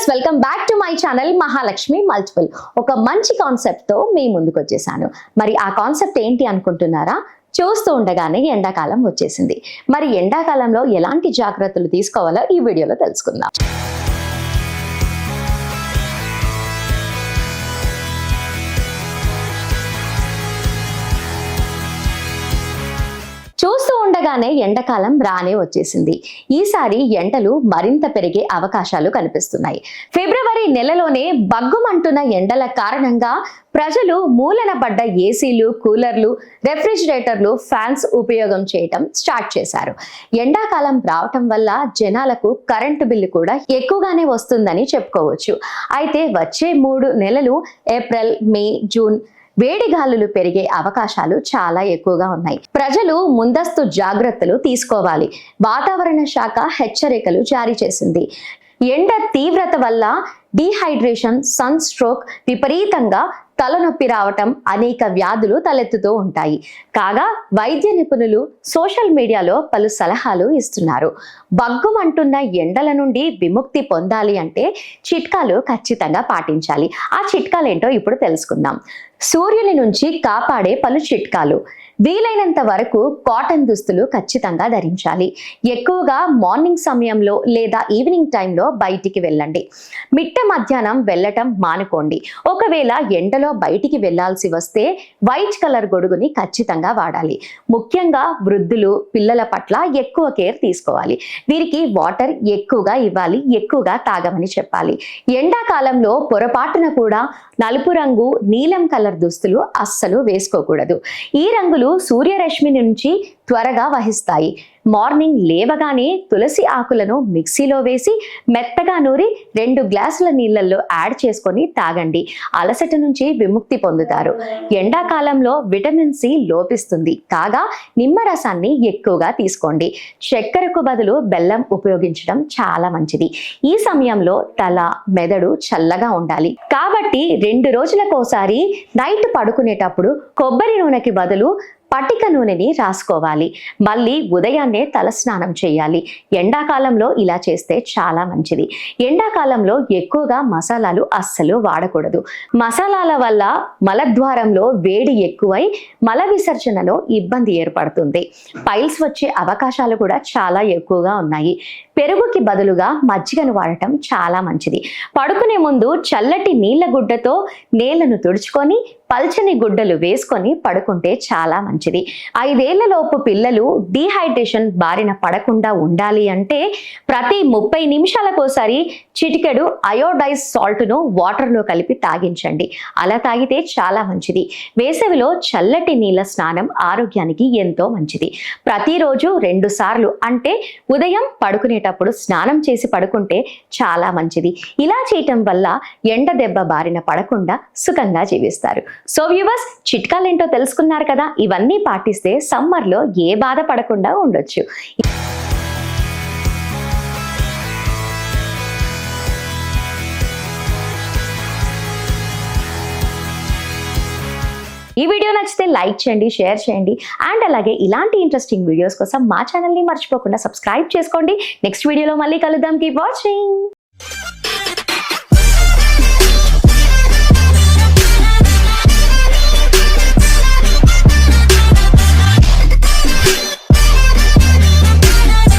Welcome back to my channel Mahalakshmi multiple. ఒక మంచి concept తో మీ ముందుకు వచ్చేసాను. మరి ఆ కాన్సెప్ట్ ఏంటి అనుకుంటున్నారా? చూస్తూ ఉండగానే ఎండాకాలం వచ్చేసింది. మరి ఎండాకాలంలో ఎలాంటి జాగ్రత్తలు తీసుకోవాలో ఈ వీడియోలో తెలుసుకుందాం. చూస్తూ ఉండగానే ఎండాకాలం రానే వచ్చేసింది. ఈసారి ఎండలు మరింత పెరిగే అవకాశాలు కనిపిస్తున్నాయి. ఫిబ్రవరి నెలలోనే బగ్గుమంటున్న ఎండల కారణంగా ప్రజలు మూలన పడ్డ ఏసీలు, కూలర్లు, రెఫ్రిజిరేటర్లు, ఫ్యాన్స్ ఉపయోగం చేయటం స్టార్ట్ చేశారు. ఎండాకాలం రావటం వల్ల జనాలకు కరెంటు బిల్లు కూడా ఎక్కువగానే వస్తుందని చెప్పుకోవచ్చు. అయితే వచ్చే 3 నెలలు ఏప్రిల్, మే, జూన్ వేడి గాలులు పెరిగే అవకాశాలు చాలా ఎక్కువగా ఉన్నాయి. ప్రజలు ముందస్తు జాగ్రత్తలు తీసుకోవాలి. వాతావరణ శాఖ హెచ్చరికలు జారీ చేసింది. ఎండ తీవ్రత వల్ల డీహైడ్రేషన్, సన్ స్ట్రోక్, విపరీతంగా తలనొప్పి రావటం, అనేక వ్యాధులు తలెత్తుతూ ఉంటాయి. కాగా వైద్య నిపుణులు సోషల్ మీడియాలో పలు సలహాలు ఇస్తున్నారు. బగ్గుమంటున్న ఎండల నుండి విముక్తి పొందాలి అంటే చిట్కాలు ఖచ్చితంగా పాటించాలి. ఆ చిట్కాలు ఏంటో ఇప్పుడు తెలుసుకుందాం. సూర్యుని నుంచి కాపాడే పలు చిట్కాలు. వీలైనంత వరకు కాటన్ దుస్తులు ఖచ్చితంగా ధరించాలి. ఎక్కువగా మార్నింగ్ సమయంలో లేదా ఈవినింగ్ టైంలో బయటికి వెళ్ళండి. మిట్ట మధ్యాహ్నం వెళ్ళటం మానుకోండి. ఒకవేళ ఎండలో బయటికి వెళ్లాల్సి వస్తే వైట్ కలర్ గొడుగుని ఖచ్చితంగా వాడాలి. ముఖ్యంగా వృద్ధులు, పిల్లల పట్ల ఎక్కువ కేర్ తీసుకోవాలి. వీరికి వాటర్ ఎక్కువగా ఇవ్వాలి, ఎక్కువగా తాగమని చెప్పాలి. ఎండాకాలంలో పొరపాటున కూడా నలుపు రంగు, నీలం కలర్ దుస్తులు అస్సలు వేసుకోకూడదు. ఈ రంగులు సూర్యరశ్మి నుంచి త్వరగా వహిస్తాయి. మార్నింగ్ లేవగానే తులసి ఆకులను మిక్సీలో వేసి మెత్తగా నూరి 2 గ్లాసుల నీళ్ళల్లో యాడ్ చేసుకొని తాగండి. అలసట నుంచి విముక్తి పొందుతారు. ఎండాకాలంలో విటమిన్ సి లోపిస్తుంది. కాగా నిమ్మరసాన్ని ఎక్కువగా తీసుకోండి. చక్కెరకు బదులు బెల్లం ఉపయోగించడం చాలా మంచిది. ఈ సమయంలో తల, మెదడు చల్లగా ఉండాలి. కాబట్టి 2 రోజులకోసారి నైట్ పడుకునేటప్పుడు కొబ్బరి నూనెకి బదులు పటిక నూనెని రాసుకోవాలి. మళ్ళీ ఉదయాన్నే తలస్నానం చేయాలి. ఎండాకాలంలో ఇలా చేస్తే చాలా మంచిది. ఎండాకాలంలో ఎక్కువగా మసాలాలు అస్సలు వాడకూడదు. మసాలాల వల్ల మలద్వారంలో వేడి ఎక్కువై మల విసర్జనలో ఇబ్బంది ఏర్పడుతుంది. పైల్స్ వచ్చే అవకాశాలు కూడా చాలా ఎక్కువగా ఉన్నాయి. పెరుగుకి బదులుగా మజ్జిగను వాడటం చాలా మంచిది. పడుకునే ముందు చల్లటి నీళ్ల గుడ్డతో నేలను తుడుచుకొని పల్చని గుడ్డలు వేసుకొని పడుకుంటే చాలా మంచిది. 5 ఏళ్లలోపు పిల్లలు డీహైడ్రేషన్ బారిన పడకుండా ఉండాలి అంటే ప్రతి 30 నిమిషాలకోసారి చిటికెడు అయోడైజ్ సాల్ట్ను వాటర్లో కలిపి తాగించండి. అలా తాగితే చాలా మంచిది. వేసవిలో చల్లటి నీళ్ళ స్నానం ఆరోగ్యానికి ఎంతో మంచిది. ప్రతిరోజు 2 సార్లు అంటే ఉదయం పడుకునేటప్పుడు స్నానం చేసి పడుకుంటే చాలా మంచిది. ఇలా చేయటం వల్ల ఎండ దెబ్బ బారిన పడకుండా సుఖంగా జీవిస్తారు. సో వ్యూవర్స్, చిట్కాలేంటో తెలుసుకున్నారు కదా. ఇవన్నీ పాటిస్తే సమ్మర్లో ఏ బాధ పడకుండా ఉండొచ్చు. ఈ వీడియో నచ్చితే లైక్ చేయండి, షేర్ చేయండి. అండ్ అలాగే ఇలాంటి ఇంట్రెస్టింగ్ వీడియోస్ కోసం మా ఛానల్ని మర్చిపోకుండా సబ్స్క్రైబ్ చేసుకోండి. నెక్స్ట్ వీడియోలో మళ్ళీ కలుద్దాం. Keep watching.